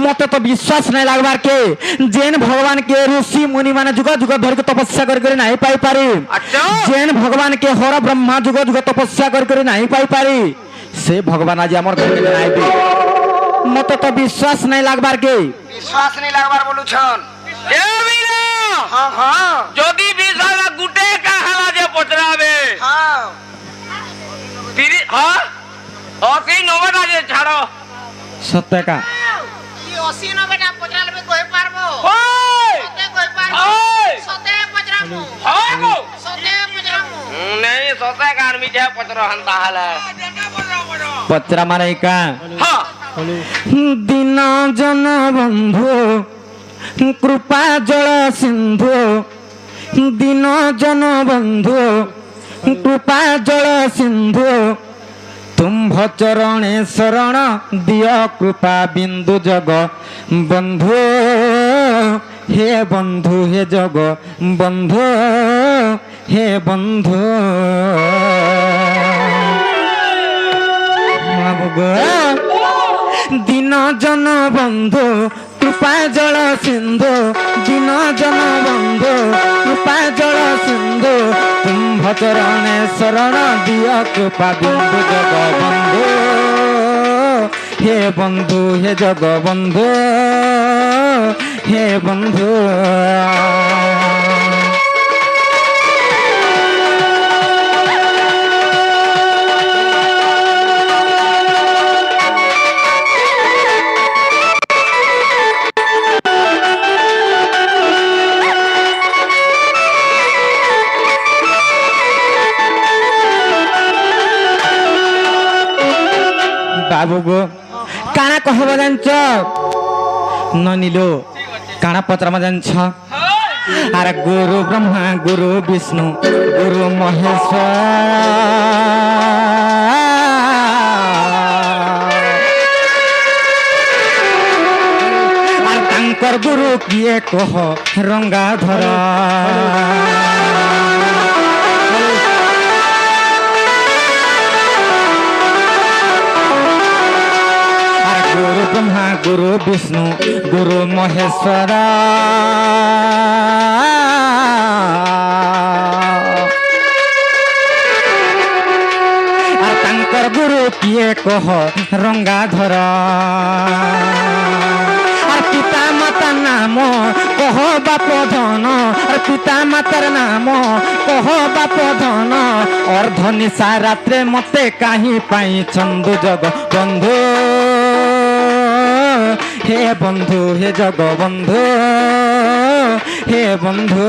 मत तो विश्वास नहीं लगवार के जैन भगवान के ऋषि मुनि माने जुग जुग धर के तपस्या कर नहीं पाई पारी जैन भगवान के हर ब्रह्मा जुग जुग तपस्या कर नहीं पाई पारी से भगवान आज आमर घर के आइबे मत तो विश्वास नहीं लगवार के विश्वास नहीं लगवार बोलू छन ए वीरा हां हां যদি বিশাল গুটে কাহালা যে পচরাবে हां তিরি হ্যাঁ অতি নবটা যে ছাড়ো सत्य का ये 80 90 পচরালবে কই পারবো ওই সতে কই পারবো ওই সতে পচরামু হ্যাঁ গো সতে পচরামু नहीं सोते कार मीठे पचरो हंता हला पचरा मारे का हां दिन जन बंधु कृपा जल सिंधु दिन जन बंधु कृपा जल सिंधु तुम्भ चरणे शरण दिय कृपा बिंदु जग बंधु हे बंधु हे जग बंधु हे बंधु दिन जन बंधु कृपा जल सिंधु दिन जन बंधु कृपा जल सिंधु तुम्भ चरणे शरण दिय कृपा बिंदु जग बंधु हे बंधु हे जग बंधु हे बंधु बाबू गो काना कहब जान्छ ननिलो काना पत्रमा जान्छ अरे गुरु ब्रह्मा गुरु विष्णु गुरु महेश्वर और तांकर गुरु किए कह रंगाधर गुरु ब्रह्मा गुरु विष्णु गुरु महेश्वर और तांकर गुरु किए कह रंगाधर और पिता माता नाम कह बाप धन और पिता मातार नाम कह बाप धन और धनी सा रात्रे मते कहीं पाई चंदु जग बंधु हे बंधु हे जग बंधु हे बंधु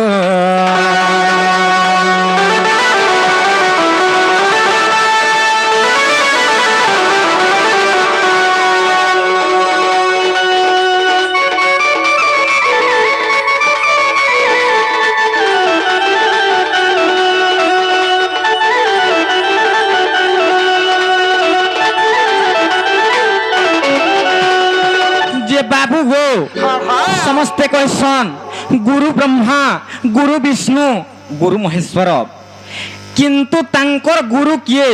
बाबू गो समस्ते कहसन गुरु ब्रह्मा गुरु विष्णु गुरु महेश्वर किंतु तांकर गुरु किए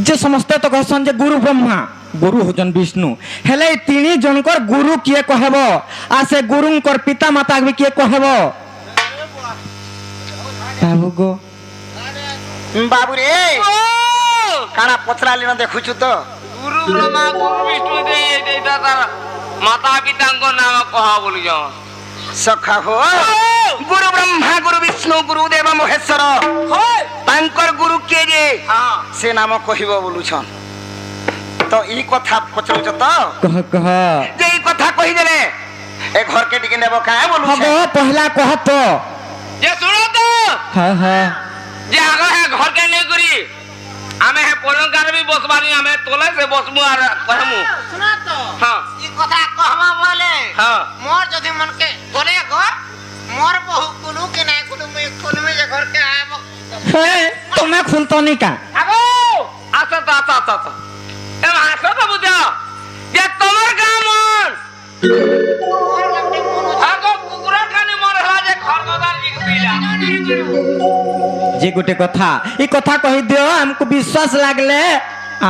जे समस्ते तो कहसन जे गुरु ब्रह्मा गुरु होजन विष्णु हेले तीनी जनकर गुरु किए कहबो आ से गुरुंकर पिता माता भी किए कहबो बाबू गो बाबू रे काना पचराली न देखुछु तो गुरु ब्रह्मा गुरु विष्णु दे दादा माता पिता को नाम कहा बोली जाओ सखा हो गुरु ब्रह्मा गुरु विष्णु गुरुदेव महेश्वर तांकर गुरु के जे से नाम कहिबो बोलु छन तो ई कथा पचरु तो कह जे ई कथा कहि देले ए घर के टिके नेबो का बोलु हबो छे पहला कह तो जे सुनो तो हां जे आगे है घर के नहीं करी आमे है पलंकार भी बसबानी आमे तोले से बसमु आर कहमु सुना तो हां ई कथा कहबा बोले हां मोर जदी मन के बोले गो मोर बहु कुनु के नहीं कुनु में जे घर के आबो तुम्हें खुलतो नहीं का आबो आसा तो ए आसा तो बुझा जे तोमर काम आगो कुकुरा खाने मोर हला जे खरगदार जी पीला जे गोटे कथा ई कथा कहि दियो हमको विश्वास लागले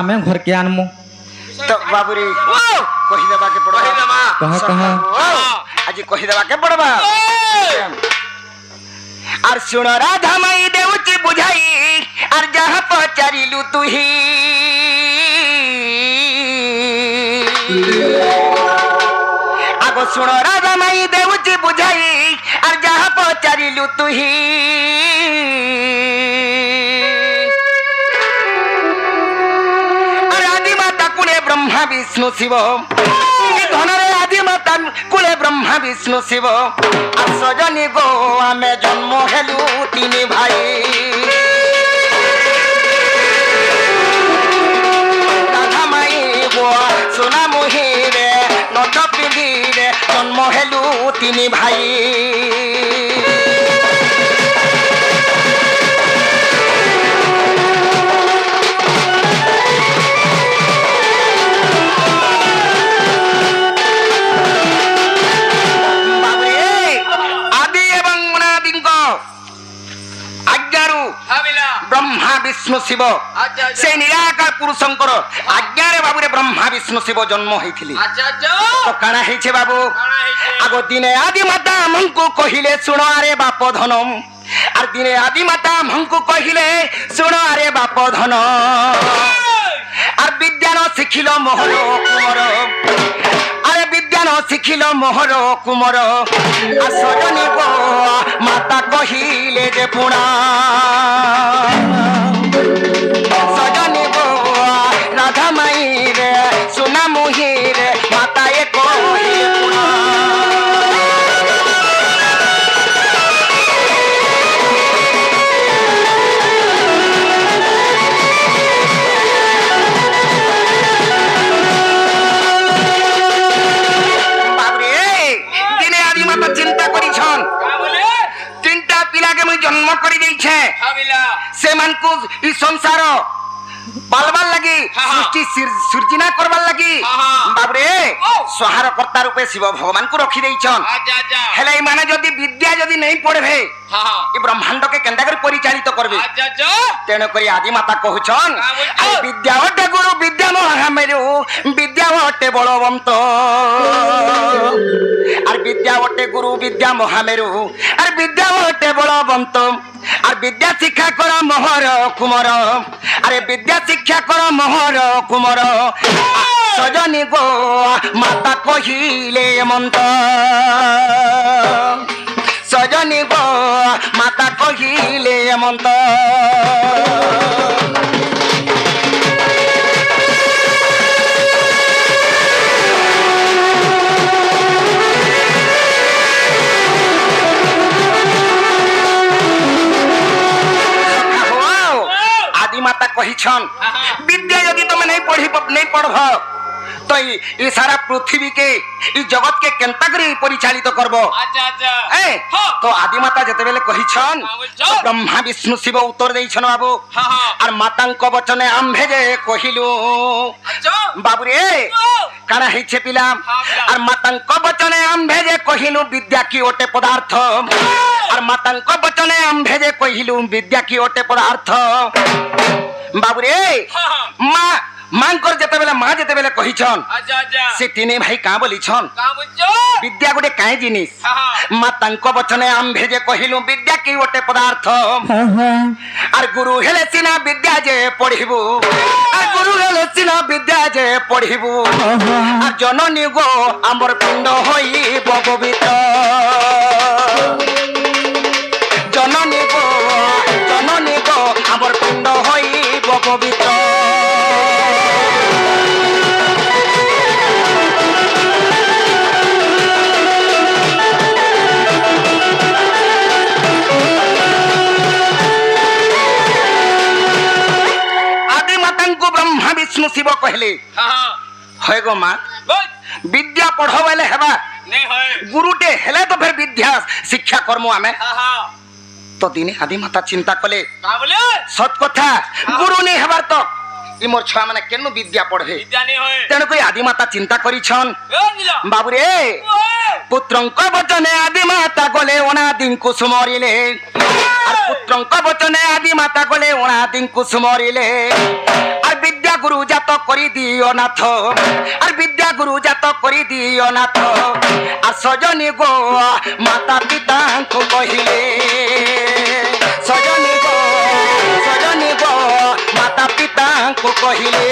आमे घर के आनमु तो बाबूरी ओ କହିଦେବାକେ ପଡବା କହିଦେମା कह ଆଜି କହିଦେବାକେ ପଡବା আর শুণ রাধা মাই দেউছি বুঝাই আর যাহা পচারিলু তুহি আগ শুণ রাধা মাই দেউছি বুঝাই আর যাহা পচারিলু তুহি আর আদি মাতা কুলে ব্রহ্মা বিষ্ণু শিব ধনরে আদি মাতা কুলে ব্রহ্মা বিষ্ণু শিব আর সজনী গো আমি জন্ম হেলু তিনি ভাই রাধা মাই গো সোনা মোহিরে নট পিঁধিরে জন্ম হেলু তিনি ভাই ব্রহ্মা বিষ্ণু শিব সে নিরাকার পুরুষঙ্কর আজ্ঞারে বাবুরে ব্রহ্মা বিষ্ণু শিব জন্ম হয়েছিলি তো কাଣା হয়েছে বাবু আগ দিনে আদি মাতা আমଙ୍କୁ কহিলে শুণ আরে বাপ ধনম আর দিনে আদি মাতা আমଙ୍କୁ কহিলে শুণ আরে বাপ ধন আর বিজ্ঞান শিখিল মোহর কুমর আরে বিজ্ঞান শিখিল মোহর কুমর আর সজনী গো মাতা কহিলে যে পুণা সজনী গো রাধা মাই রে সোনা মোহি রে মাতায়ে কহিলে পুণা জন্ম করে দিয়েছে সেমানকু ই সংসার পালবার লাগি সৃষ্টি সৃজনা করবার লাগি বাবরে সহার কর্তা রূপে শিব ভগবানকে রখি দেইছন হেলে মানে যদি বিদ্যা যদি নেই পড়বে এই ব্রহ্মাণ্ডকে কেন্দ্র করে পরিচালিত করবে তেণু করে আদি মাতা কহুছন বিদ্যা অটে গুরু বিদ্যা মহামেরু বিদ্যা অটে বলবন্ত আর বিদ্যা অটে গুরু বিদ্যা মহামেরু আর বিদ্যা অটে বলবন্ত আর বিদ্যা শিক্ষা কর মোহর কুমর আরে বিদ্যা শিক্ষা কর মোহর কুমর সজনী গো মাতা কহিলে মন্ত সজনী গো মাতা কহিলে মন্ত মাতা কহিছন বিদ্যা যদি তুমি নেই পড়ব তো এই সারা পৃথিবীকে এই জগৎকে কেন্তা করে পরিচালিত করব তো আদি মাতা যেতেবেলে কহিছন ব্রহ্মা বিষ্ণু শিব উত্তর দেইছন বাবু আর মাতাঙ্ক বচনে আম্ভে যে কহিলু বাবুরে কানা হইছে পিলা আর মাতাঙ্ক বচনে আম্ভে যে কহিলু বিদ্যা কি ওটে পদার্থ আর মাতাঙ্ক বচনে আম্ভে যে কহিলু বিদ্যা কি ওটে পদার্থ বাবুরে মা মাঙ্কর যেতেবেলে মা যেতেবেলে কহিছন সে তিনে ভাই কাঁ বলিছন বিদ্যা গোটে কাঁ জিনিস মা তাঙ্ক বচনে আম্ভে যে কহিলু বিদ্যা কি ওটে পদার্থ আর গুরু হেলে সিনা বিদ্যা যে পড়িবু আর গুরু হেলে সিনা বিদ্যা যে পড়িবু আর জননী গো আমর পিণ্ড হইব পবিত্র জননী গো আমর পিণ্ড হইব পবিত্র বিষ্ণু শিব কহিলে হয় গো মা বিদ্যা পঢ় বলে হেবা গুরুটে হেলে তো ফের বিদ্যা শিক্ষা করমু আমি তো দিনে আদি মাতা চিন্তা কলে সৎ কথা গুরু নেই হেবার তো ই মোর ছুয়া মানে কেন বিদ্যা পড়বে তেণু করে আদি মাতা চিন্তা করিছন বাবুরে পুত্রঙ্ক বচনে আদি মাতা গলে অনাদিঙ্কু সুমরিলে আর পুত্রঙ্ক বচনে আদি মাতা গলে অনাদিঙ্কু সুমরিলে আর বিদ্যা গুরু জাত করি দিও নাথ আর বিদ্যা গুরু জাত করি দিও নাথ আর সজনী গো মাতা পিতাଙ୍କୁ কহিলে সজনী গো মাতা পিতাଙ୍କୁ কহিলে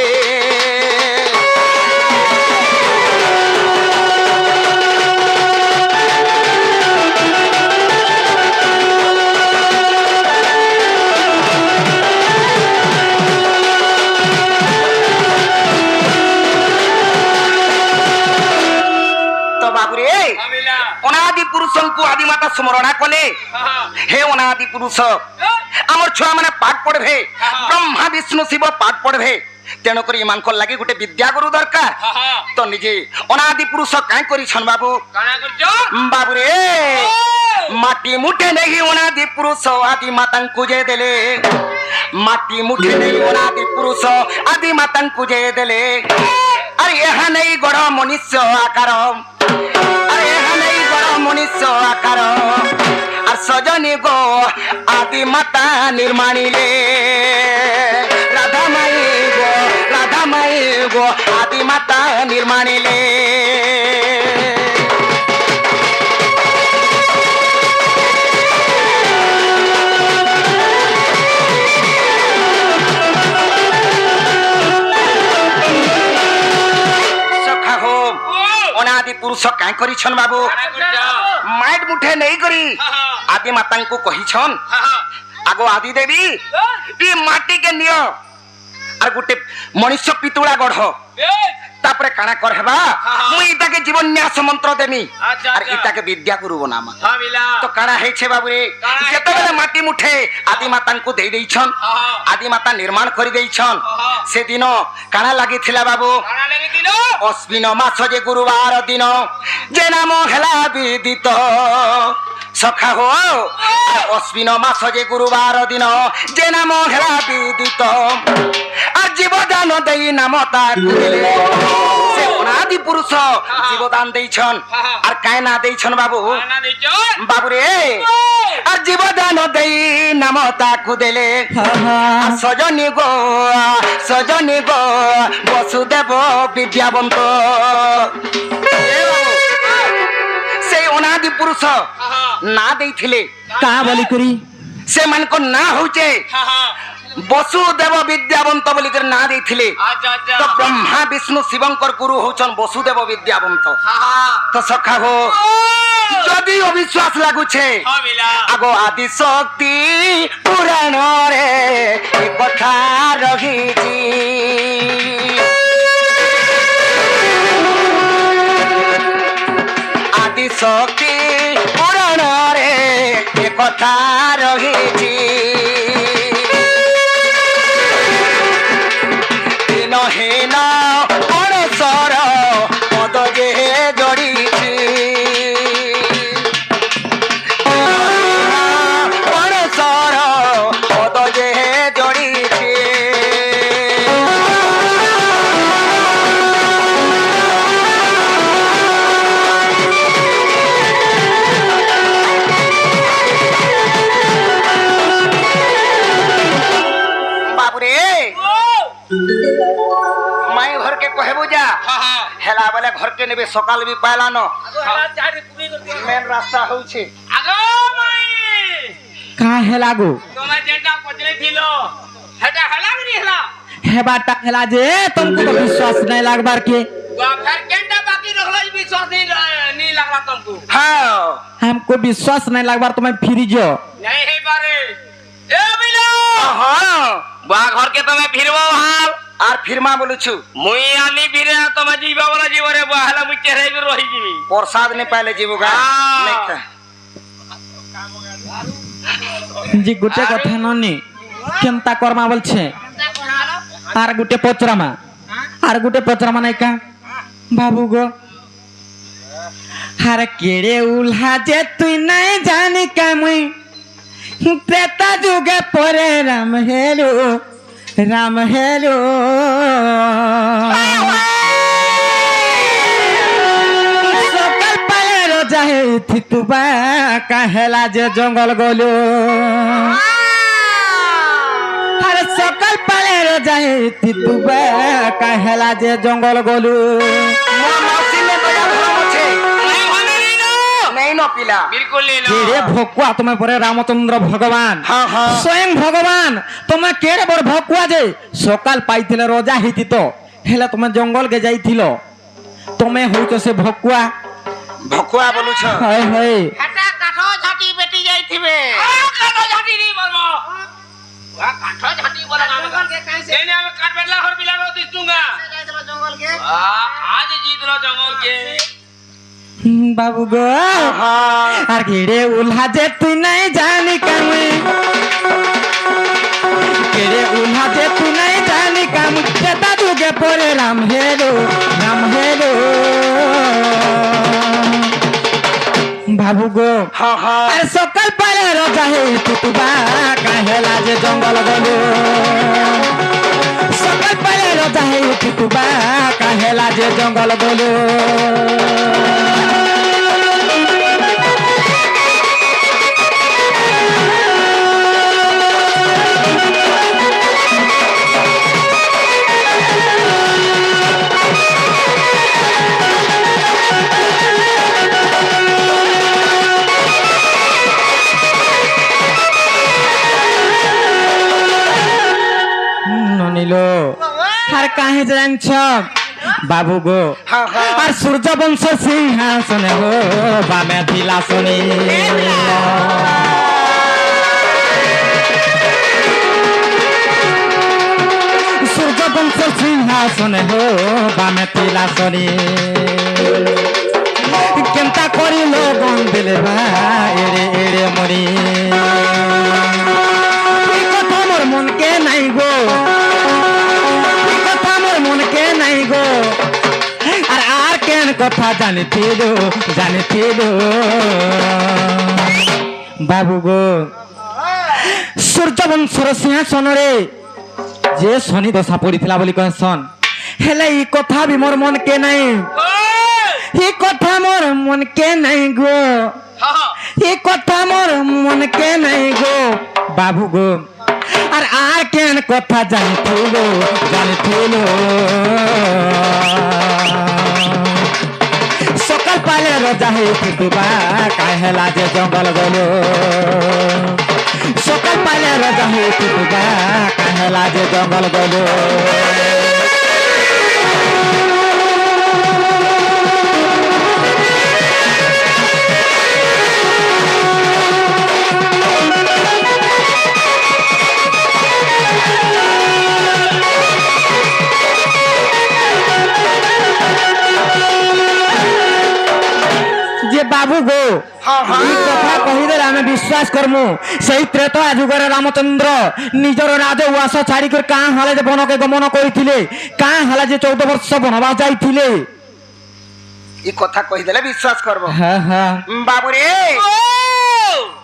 অনাদি পুরুষଙ୍କୁ আদি মাতা স্মরণা কলে হে অনাদি পুরুষ আমার ছুয়া মানে পাঠ পড়বে ব্রহ্মা বিষ্ণু শিব পাঠ পড়বে তেণুকরি এমানকর লাগি গোটে বিদ্যাগুরু দরকার তো নিজে অনাদি পুরুষ কাই করিছন বাবু বাবু রে মাটি মুঠে নেই অনাদি পুরুষ আদি মাতাଙ୍କୁ যে দেলে মাটি মুঠে নেই অনাদি পুরুষ আদি মাতাଙ୍କୁ যে দেলে আর এহা নেই গড় মনুষ্য আকার আরে এহা নেই গড় মনুষ্য আকার আর সজনী গো আদি মাতা নির্মাণিলে রাধা মাই গো আদি মাতা নির্মাণিলে অনাদি পুরুষ কাই করিছন বাবু মাইট মুঠে নেই করি আদি মাতাଙ୍କୁ কহিছন আগো আদি দেবী ই মাটি কে নিও আর গোটে মনুষ্য পিতুড়া গড় তারপরে কানা করবা মুই ইটাকে জীবন ন্যাস মন্ত্র দেমি আর ইটাকে বিদ্যা গুরু বনামা তো কানা হেছে বাবু রে যেতবেলে মাটি মুঠে আদি মাতাଙ୍କୁ দেই দেইছন আদি মাতা নির্মাণ করি দেইছন সেদিন কানা লাগিଥିଲା বাবু অশ্বিন মাস যে গুরুবার দিন যে নাম হেলা বিদিত সখা হো অশ্বিন মাস যে গুরুবার দিন যে নাম হেলা বিদিত আর জীবদান দেই নাম তাকু দিলে সে অনাদি পুরুষ জীবদান দেইছন আর কায় না দেইছন বাবু বাবু রে আর জীবদান দেই নাম তাকু দেলে আর সজনী গো বসুদেব বিদ্যাবন্ত সেই অনাদি পুরুষ না দেইଥିଲେ কা বলি করি সেମାନଙ୍କ না হউছে বসুদেব বিদ্যাবন্ত বলি করে না দেইଥିଲେ তো ব্রহ্মা বিষ্ণু শিবঙ্কর গুরু হউছন বসুদেব বিদ্যাবন্ত তো সখা হো যদি অবিশ্বাস লাগুছে আগো আদি শক্তি পুরাণ রে এ কথা রহিছি আদি শক্তি পুরাণ রে এ কথা রহিছি দিনহীন অণসর পদ যে জড়িছি অণসর পদ যে জড়িছি বাবুরে মাই ঘরকে কহেবু যা হেলা বলে ঘরকে নেবে সকাল বি পাইলানো মেন রাস্তা হচ্ছে কা হেলা গো তোমার যেটা পচলেছিল সেটা হেলা কি হেলা হেবাটা হেলা যে तुमको तो विश्वास नहीं लागबार के फिर केंटा बाकी रखलो विश्वास नहीं लगला तुमको हाँ हमको विश्वास नहीं लागबार तो मैं फिर जो नहीं है बारे ए बिलो हाँ बा घर के तुम्हें फिरबो हाल আর ফিরমা বলুছু মুই আনি ফিরে তোমা জীবা বলা জীবরে বাহলা মুই চেহাই করে রহি জিবি প্রসাদ নে পাইলে জীবু গা হ্যাঁ। যে গোটে কথা ননি কেনতা কর্মা বলছে আর গোটে পচরামা নাই কা বাবু গো হার কেড়ে উল্হা যে তুই নাই জানি কা মুই ত্রেতা যুগে পরে রাম হেলো সকাল পালে রোজা হে থিতুবা কাহেলা যে জঙ্গল গলো আরে সকাল পালে রজা হেতিতুবা কাহেলা যে জঙ্গল গলু ମୋ ମସିନେ ଦୟା ଧର୍ମ ଅଛି नहीं होने नहीं ना ନେଇ ନ ପିଲା बिल्कुल नहीं কেড়ে ना ভকুয়া তুমি পরে রামচন্দ্র ভগবান হ্যাঁ হ্যাঁ স্বয়ং ভগবান তুমি কেড়ে বড় ভকুয়া যে সকাল পাইছিলে রজা হইতি তো হেলে তুমি জঙ্গল কে যাইছিল তুমি হইছ সে ভকুয়া ଭକୁଆ ବୋଲୁଛ হয় হয় হেটা কাঠ ঝাঁটি বেটি যাইথিবে काटो झाटी नहीं बोलो वाह काटो झाटी बोला काम ये ने हमें काट बैठला हर बिला रो दिस दूंगा যাইছিল জঙ্গলকে आज जीत लो जंगल के বাবু গো আর কেড়ে উল্হা যে তুই নাই জানি কামে কেড়ে উল্হা যে তুই নাই জানি কাম কেতা দুগে পরে রাম হেরো বাবু গো ହଁ ହଁ আর সকাল পালে রজা হেতুবা কাহেলা যে জঙ্গল গলু সকাল পালে রজা হেতুবা কাহেলা যে জঙ্গল গলু ননিল আর কাহে জানছ বাবু গো হ্যাঁ হ্যাঁ আর সূর্য বংশ সিংহাসনে হো বামে দিলা শুনি সূর্য বংশ সিংহাসনে হো বামে দিলা শুনি কেনতা করিল বন্দিলে এড়ে এড়ে মরি এই কথা মোর মনকে নাই গো এই কথা মোর মনকে নাই গো আর কেন কথা জানিছিল বাবু গো সূর্য বংশর সিংহাসনরে যে শনি দশা পড়িଥିଲା বলি কহসন হেলে এই কথা বি মোর মনকে নাই এই কথা মোর মনকে নাই গো এই কথা মোর মনকে নাই গো বাবু গো আর কেন কথা জানিছিল সকাল পালে রজা হেতুবা কাহেলা যে জঙ্গল গলো সকাল পালে রজা হেতুবা কাহেলা যে জঙ্গল গলো যে বাবু গো হ্যাঁ হ্যাঁ এই কথা কহিদেলে আমি বিশ্বাস করমু সেই ত্রেতা যুগরে রামচন্দ্র নিজর রাজ উয়াস ছাড়ি করে কাঁ হালে যে বনকে গমন করিଥିଲେ কাঁ হালে যে 14 বর্ষ বনবাস যাইଥିଲେ ଏ କଥା କହିଦେଲେ ବିଶ୍ୱାସ କରବ হ্যাঁ হ্যাঁ ବାବୁରେ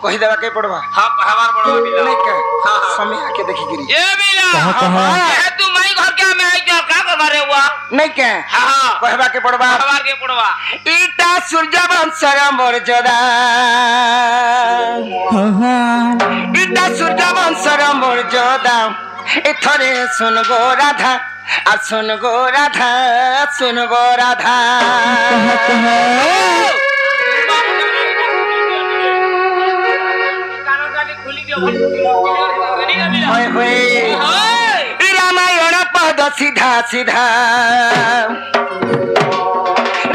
କହିଦେବାକେ ପଡବା हाँ हमार बड़ो बिला ନାଇଁ କେ हाँ, हाँ। ସମୀ ଆକେ ଦେଖିକିରି ये बिला कहाँ, कहाँ? ये तू माई घर के मैं क्या करे हुआ ନାଇଁ କେ हाँ हाँ କହିବାକେ ପଡବା हमार के पड़वा ଇଟା ସୂର୍ଯ୍ୟ ବଂଶର ମର୍ଯ୍ୟାଦା হ্যাঁ ଇଟା ସୂର୍ଯ୍ୟ ବଂଶର ମର୍ଯ୍ୟାଦା ଏଥରେ ଶୁନ ଗୋ ରାଧା আর ଶୁନ ଗୋ ରାଧା ଶୁନ ଗୋ ରାଧା হয় হয় রামায়ণ পদ সিধা সিধা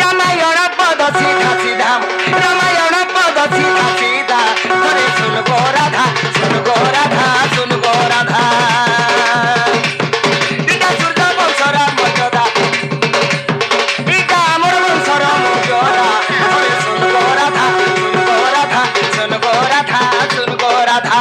রামায়ণ পদ সিধা সিধা রামায়ণ পদ সিধা সিধা ধরে শুন গো রাধা শুন গো রাধা শুন গো রাধা এটা সূর্য বংশর মর্যাদা এটা আমার বংশর মর্যাদা ধরে শুন গো রাধা শুন গো রাধা শুন গো রাধা শুন গো রাধা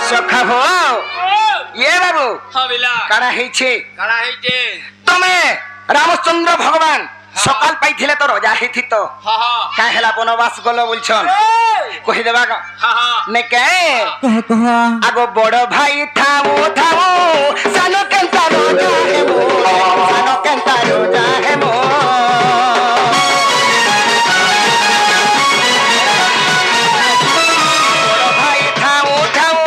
সখা হো ইয়ে বাবু हाँ बिला কারা হইছে कड़ा है जे তুমি রামচন্দ্র ভগবান সকাল পাইছিলে তো রজা হইতি তো কাই হেলা বনবাস গল বলছন কহি দেবা নে কে কহ কহ আগ বড় ভাই থামু থামু সানো কেন্তা রোজা হেমো সানো কেন্তা রোজা হেমো বড় ভাই থামু থামু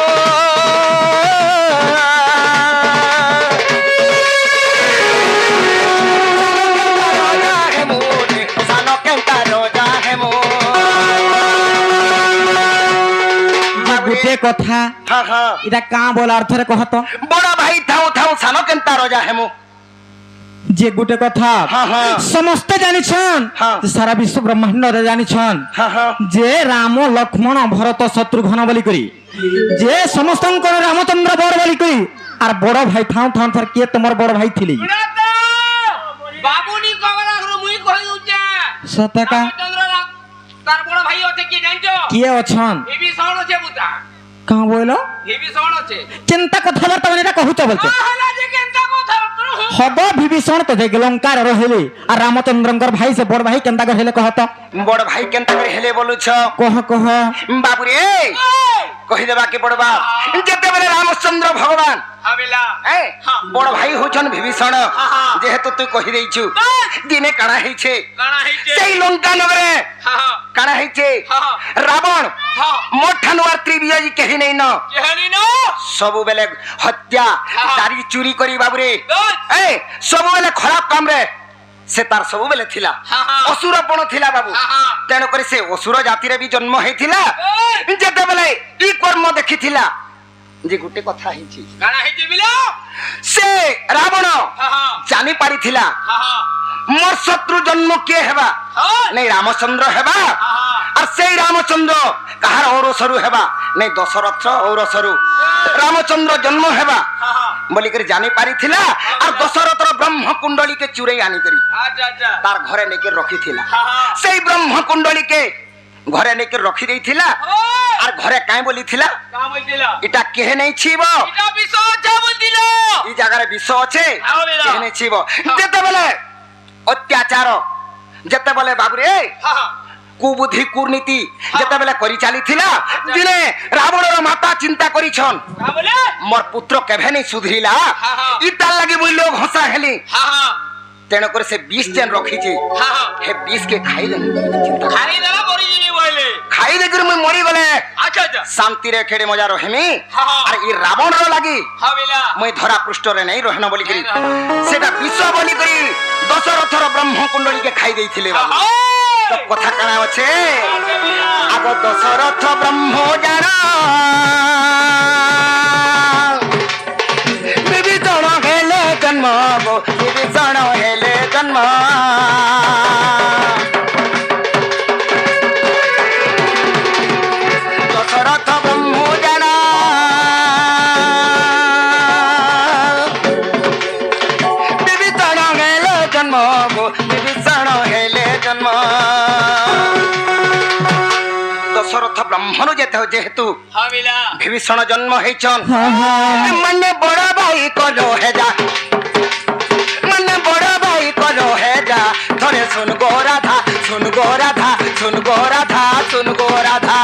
রোজা হেমো সানো কেন্তা রোজা হেমো গোটে কথা হ্যাঁ হ্যাঁ এটা কাঁ বলা অর্থরে কহ তো বড় ভাই থাও থাও সানো কেন্তা রোজা হেমো যে গোটে কথা হ্যাঁ, হ্যাঁ। সমস্তে জানিছন হ্যাঁ। সারা বিশ্ব ব্রহ্মাণ্ডরে জানিছন হ্যাঁ হ্যাঁ যে রাম লক্ষ্মণ ভরত শত্রুঘ্ন বলি করি যে সমস্তঙ্কর রামচন্দ্র বড় বলি করি আর বড় ভাই থাও থাও থার কে তোমার বড় ভাই থিলি বাবুনি কবরা গুরু মুই কই উচা সতকা রামচন্দ্র তার বড় ভাই আছে কি জানছো কে অছন বিভীষণ আছে বুতা কাঁ বইল বিভীষণ আছে চিন্তা কথাবার্তা মানে এটা কহুছ বলছে হলা যে কেনটা কথা হব বিভীষণ তো দেখে লঙ্কার রহিলি আর রামচন্দ্রঙ্কর ভাই সে বড় ভাই কেনতা করে হেলে কহত বড় ভাই কেনতা করে হেলে বলুছ কহ কহ বাবুরে কহি দেবা কি বড় বাপ যেতেবেলে রামচন্দ্র ভগবান হাবিলা এ বড় ভাই হউছন বিভীষণ যেহেতু তুই কহি দেইছু দিনে কাଣା হইছে কানা হইছে সেই লঙ্কা নগরে হ্যাঁ কাଣା হইছে হ্যাঁ। রাবণ হ্যাঁ। মোঠানু আর ত্রিবিজয়ী কেহি নেই ন কেহনি ন ସବୁବେଳେ ହତ୍ୟା ଦାରି ଚୁରି କରି ବାବୁରେ ଏ ସବୁବେଳେ ଖରାପ କାମରେ ସେ ତାର ସବୁବେଳେ ଥିଲା ଅସୁରପଣ ଥିଲା ବାବୁ ତେଣୁ କରି ସେ ଅସୁର ଜାତିରେ ବି ଜନ୍ମ ହେଇଥିଲା ଯେତେବେଳେ ଇ କର୍ମ ଦେଖିଥିଲା ଯେ ଗୋଟେ କଥା ହେଇଛି କାନା ହେଇଛି ବିଲ ସେ ରାବଣ ହଁ ଜାଣି ପାରିଥିଲା ହଁ ମୋର ଶତ୍ରୁ ଜନ୍ମ କିଏ ହେବା ନାଇଁ ରାମଚନ୍ଦ୍ର ହେବା আর সেই রামচন্দ্র কাহার ঔরসরু হেবা নাই দশরথ ঔরসরু রামচন্দ্র জন্ম হেবা বলিকরি জানি পারিছিলা আর দশরথর ব্রহ্ম কুণ্ডলীকে চুরাই আনিকরি আচ্ছা আচ্ছা তার ঘরে নেকি রখিছিলা সেই ব্রহ্ম কুণ্ডলীকে ঘরে নেকি রখি দেইছিলা আর ঘরে কাই বলিছিলা কা বলছিল এটা কেহে নাই ছিব এটা বিষ যা বলছিল এই জায়গায় বিষ আছে হ্যাঁ, বলিল। কেহে নাই ছিব যেতেবেলে অত্যাচার যেতেবেলে বাবুরে হ্যাঁ কুবুদ্ধি কুর্নীতি যেতেবেলে করি চালিছিলা দিনে রাবণর মাতা চিন্তা করিছন কা বলে মোর পুত্র কেভে নেই সুধরিলা হ্যাঁ। ইতার লাগি বইলো ঘষা হেলি হ্যাঁ তেণু করে সে বিষ যেন রখিছে হ্যাঁ হে বিষ কে খাইলেন চিন্তা খাই দেলা মরি যাবি বলে খাই দেখি মুই মরি গলে আচ্ছা আচ্ছা শান্তিরে খেড়ে মজা রহেমি হ্যাঁ। আর ই রাবণর লাগি হাবিলা মুই ধরা পৃষ্ঠরে নেই রহেন বলি করি হ্যাঁ। সেটা বিষ বলি করি দশরথর ব্রহ্ম কুণ্ডলীকে খাই দেইছিলে বাবু। তো কথা কানা আছে আগ দশরথ ব্রহ্ম জানা বিভীষণ হেলে জন্ম গো বিভীষণ হেলে জন্ম দশরথ ব্রহ্ম জানা বিভীষণ হেলে জন্ম গো বিভীষণ হেলে জন্ম দশরথ ব্রাহ্মণ যেহেতু হাবিলা বিভীষণ জন্ম হইছন হ্যাঁ হ্যাঁ মানে বড় ভাই কলো হেজা মানে বড় ভাই কলো হেজা ধরে শুন গো রাধা শুন গো রাধা শুন গো রাধা শুন গো রাধা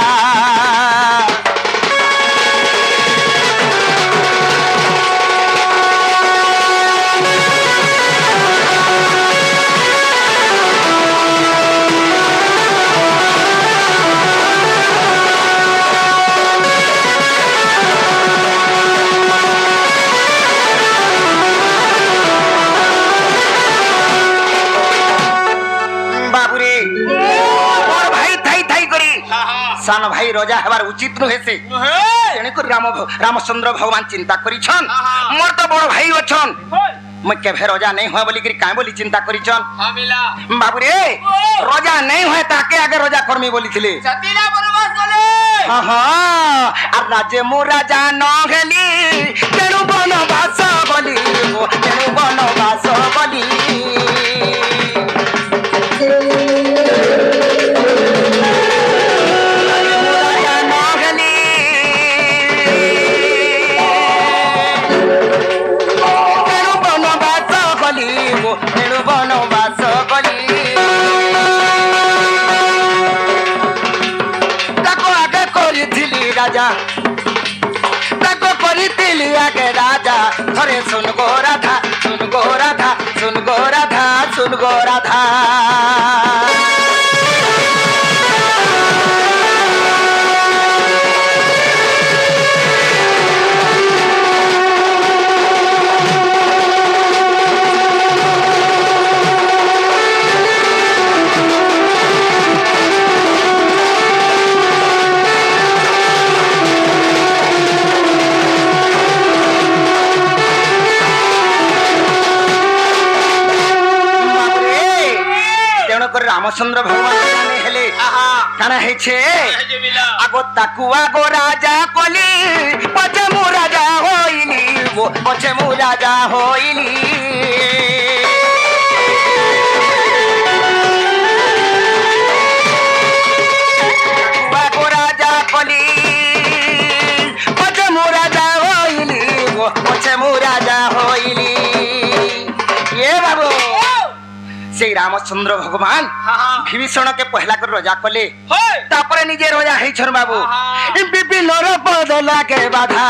বাবুরে বড় ভাই থাই থাই করি সান ভাই রজা হবার উচিত নহেছে তেণুকরি রামচন্দ্র ভগবান চিন্তা করিছন মোর তো বড় ভাই অছন মই কেভে রজা নেই হয় বলি কাই বলি চিন্তা করিছন হাবিলা বাবুরে রজা নেই হয় তাকে আগে রজা কর্মী বলিছিলে সতীরা বনবাস গলে আর রাজে মু রাজা নহলি তেণু বনবাস বলি তেণু বনবাস বলি বনবাস গলি রামচন্দ্র ভগবান জানে হেলে কানা হেছে যে বিলা আগো তাকু আগো রাজা কলি পছে মু রাজা হইলি পছে মু রাজা হইলি তাকু আগো রাজা কলি পছে মু রাজা হইলি পছে মু রাজা হইলি এ বাবু সেই রামচন্দ্র ভগবান বিভীষণকে পহলা করে রজা কলে হয় তারপরে নিজে রজা হয়েছেন বাবু আহা। বিভিন্ন পদ লাগে বাধা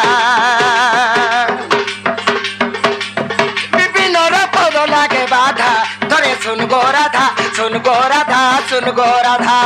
বিভিন্ন পদ লাগে বাধা ধরে শুন গো রাধা শুন গো রাধা শুন গো রাধা